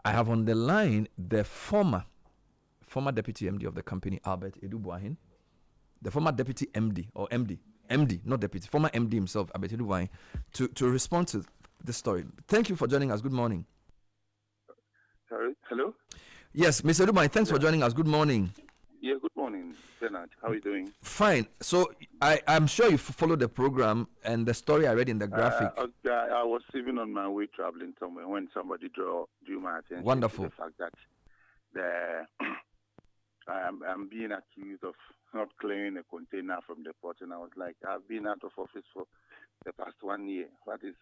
I have on the line the former deputy MD of the company, Albert Edubuahin, the former deputy MD or MD, not deputy, former MD himself, Albert Edubuahin, to respond to this story. Thank you for joining us. Good morning. Sorry, hello? Yes, Mr. Edubuahin, thanks for joining us. Good morning. Yeah, good morning, Bernard. How are you doing? Fine. So I'm sure you followed the program and the story I read in the graphic. I was even on my way traveling somewhere when somebody drew my attention Wonderful. to the fact that I'm being accused of not clearing a container from the port, and I was like, I've been out of office for the past 1 year. What are you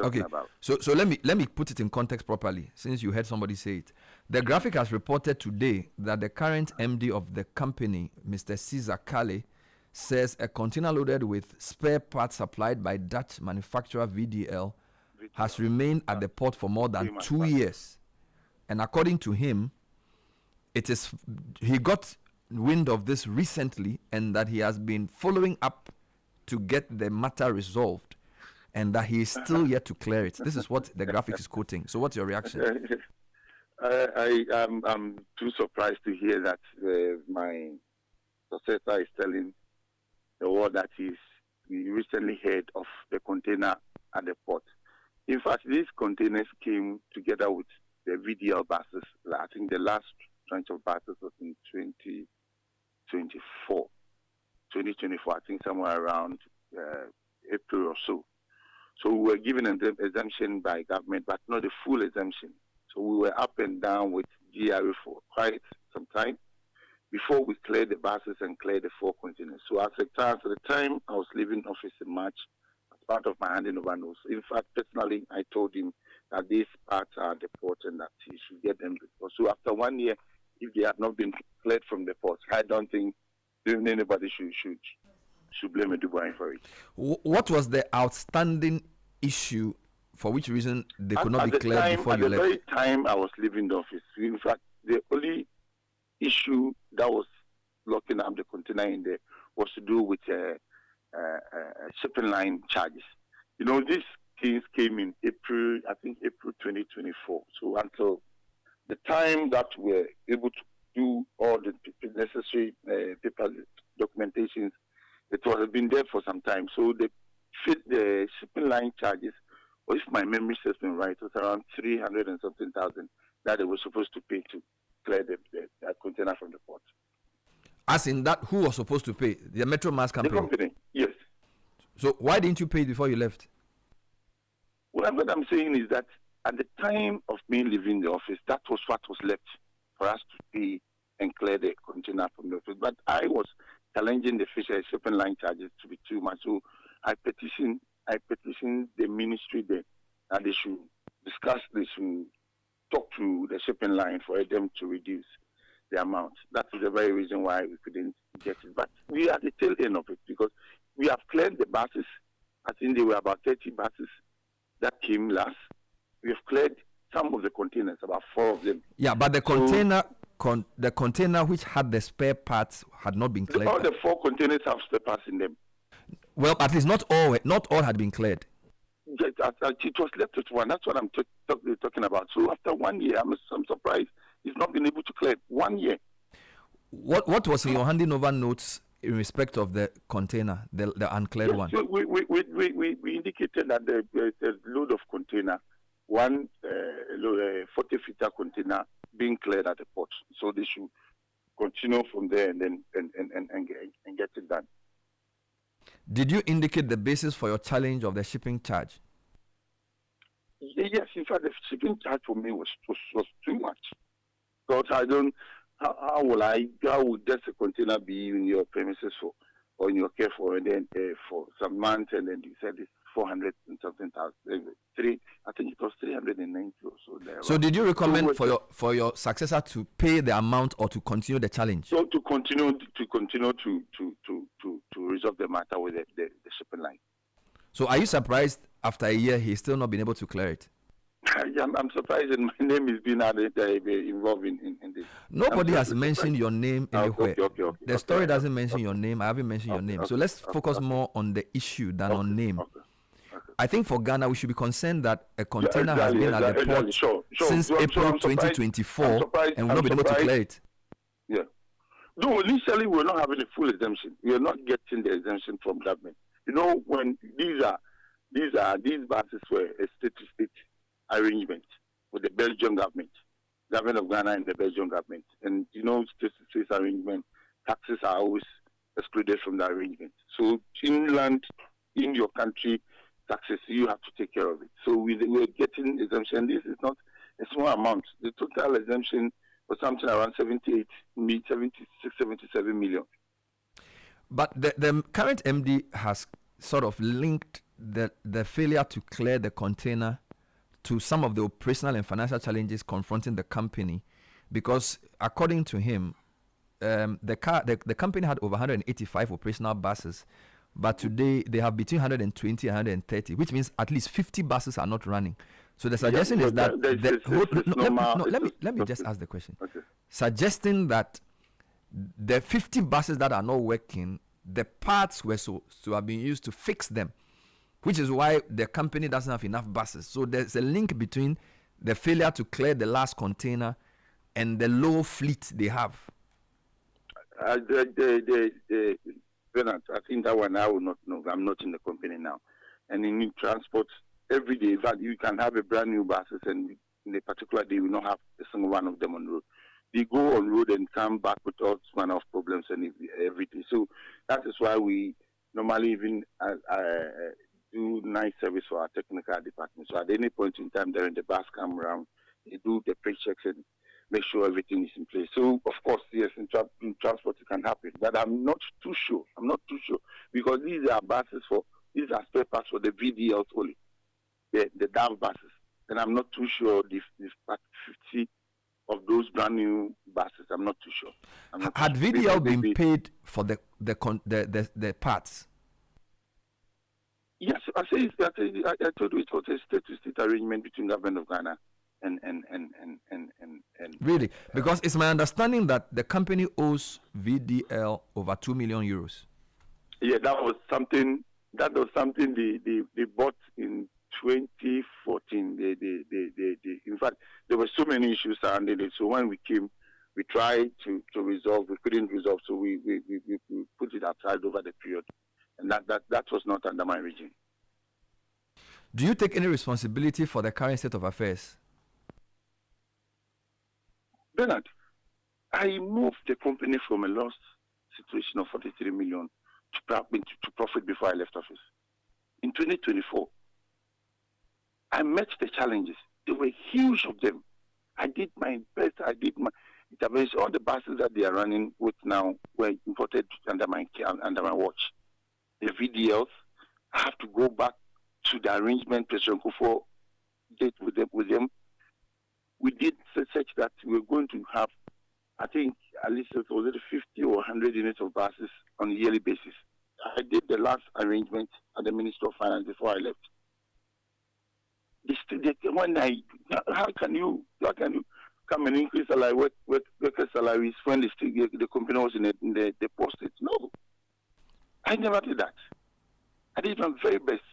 talking about? So let me put it in context properly, since you heard somebody say it. The graphic has reported today that the current MD of the company, Mr. Caesar Kale, says a container loaded with spare parts supplied by Dutch manufacturer VDL has remained at the port for more than 2 years. And according to him, he got wind of this recently, and that he has been following up to get the matter resolved, and that he is still yet to clear it. This is what the graphic is quoting. So what's your reaction? I'm too surprised to hear that my successor is telling the world that he recently heard of the container at the port. In fact, these containers came together with the VDL buses. I think the last tranche of buses was in 2024, I think somewhere around April or so. So we were given an exemption by government, but not a full exemption. So we were up and down with GRA for quite some time before we cleared the buses and cleared the 4 containers. So at the time I was leaving office in March, as part of my handing over notes. In fact, personally, I told him that these parts are at the port and that he should get them. So after 1 year, if they have not been cleared from the port, I don't think anybody should blame Edubuahin for it. What was the outstanding issue for which reason they could not be cleared before you left? At the very time I was leaving the office, in fact, the only issue that was locking up the container in there was to do with shipping line charges. You know, these things came in April 2024. So until the time that we're able to do all the necessary paper documentations, it was been there for some time. So they fit the shipping line charges, or if my memory serves me right, it was around 300 and something thousand that they were supposed to pay to clear that container from the port. As in that, who was supposed to pay? The Metro Mass company? The company, yes. So why didn't you pay it before you left? Well, what I'm saying is that at the time of me leaving the office, that was what was left for us to pay and clear the container from the office. But I was challenging the fisher shipping line charges to be too much. So I petitioned the ministry there that they should discuss this, should talk to the shipping line for them to reduce the amount. That is the very reason why we couldn't get it. But we are at the tail end of it because we have cleared the buses. I think there were about 30 buses that came last. We have cleared some of the containers, about 4 of them. Yeah, but the container which had the spare parts had not been cleared. All the 4 containers have spare parts in them. Well, at least not all had been cleared. It was left with one. That's what I'm talking about. So after 1 year, I'm surprised he's not been able to clear 1 year. What was in your handing over notes in respect of the container, the uncleared one? So we indicated that the load of container, one 40-footer container being cleared at the port. So they should continue from there and then and get it done. Did you indicate the basis for your challenge of the shipping charge? Yes, in fact, the shipping charge for me was too much. Because I don't, how would just a container be in your premises or in your care for, and then for some months, and then you said it's 400 and something thousand. I think it was 390 or so there. So did you recommend for your successor to pay the amount or to continue the challenge? So to continue to resolve the matter with the shipping line. So are you surprised after a year he's still not been able to clear it? I'm surprised that my name is being involved in this. Nobody has mentioned your name anywhere. Okay. The story doesn't mention your name. I haven't mentioned your name. So let's focus more on the issue than on name. Okay. I think for Ghana, we should be concerned that a container has been at the port since April 2024, and we've not been able to clear it. Yeah. No, initially we're not having a full exemption. We are not getting the exemption from government. You know, when these buses were a state-to-state arrangement with the Belgian government of Ghana and the Belgian government. And you know, state-to-state arrangement, taxes are always excluded from the arrangement. So inland, in your country, taxes, you have to take care of it. So we're getting exemption. This is not a small amount. The total exemption was something around 76, 77 million. But the current MD has sort of linked the failure to clear the container to some of the operational and financial challenges confronting the company, because according to him, the company had over 185 operational buses, but today they have between 120 and 130, which means at least 50 buses are not running. So the suggestion is that let me just ask the question. Okay. Suggesting that the 50 buses that are not working, the parts were so have been used to fix them, which is why the company doesn't have enough buses. So there's a link between the failure to clear the last container and the low fleet they have. Bernard, I think that one I will not know. I'm not in the company now. And in transport, every day, that you can have a brand new buses, and in a particular day, you will not have a single one of them on road. They go on road and come back with all manner of problems and everything. So that is why we normally even do night service for our technical department. So at any point in time during the bus come around, they do the pre-checks and make sure everything is in place. So, of course, yes, in transport it can happen. But I'm not too sure. Because these are spare parts for the VDLs only, the DAV buses. And I'm not too sure if 50 of those brand new buses, I'm not too sure. Had VDL been paid for the parts? Yes, I told you it was a state-to-state arrangement between government of Ghana and really? Because it's my understanding that the company owes VDL over 2 million euros. Yeah, that was something they bought in 2014. In fact, there were so many issues surrounding it. So when we came, we tried to resolve. We couldn't resolve, so we put it aside over the period. And that was not under my regime. Do you take any responsibility for the current state of affairs? Bernard, I moved the company from a loss situation of 43 million to profit before I left office. In 2024, I met the challenges. There were huge of them. I did my best. I did my intervention. All the buses that they are running with now were imported under my watch. The VDLs, I have to go back to the arrangement President Kufuor did with them. We did such that we were going to have, I think, at least 50 or 100 units of buses on a yearly basis. I did the last arrangement at the Ministry of Finance before I left. How can you come and increase worker salaries when the company was in the poor state? No. I never did that. I did my very best.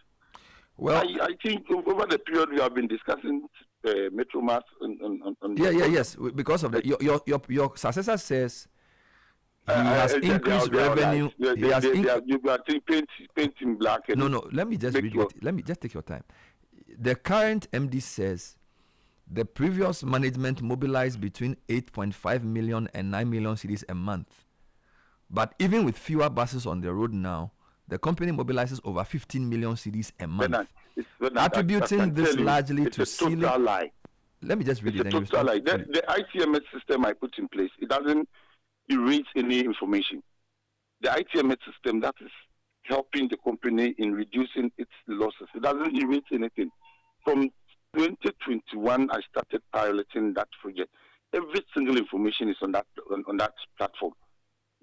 Well, I think over the period we have been discussing Metromass yes, because of that. Your successor says he has increased revenue. You are painting black. No. Let me just read it. Let me just take your time. The current MD says the previous management mobilized between 8.5 million and 9 million cedis a month. But even with fewer buses on the road now, the company mobilizes over 15 million cedis a month. Attributing this largely to ceiling. Total lie. Let me just read it. It's a total lie. The ITMS system I put in place, it doesn't erase any information. The ITMS system that is helping the company in reducing its losses, it doesn't erase anything. From 2021, I started piloting that project. Every single information is on that platform.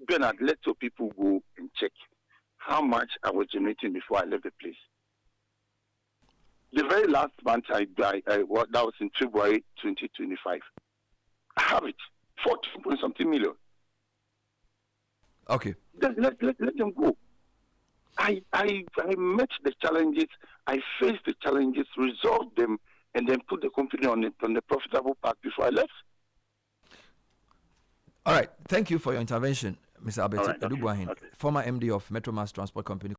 Bernard, let your people go and check how much I was generating before I left the place. The very last month that was in February 2025. I have it, 14.something million. Okay. Let them go. I met the challenges, I faced the challenges, resolved them, and then put the company on the profitable path before I left. All right. Thank you for your intervention, Mr. Abeti Right, Edubuahin, okay. former MD of Metro Mass Transport Company.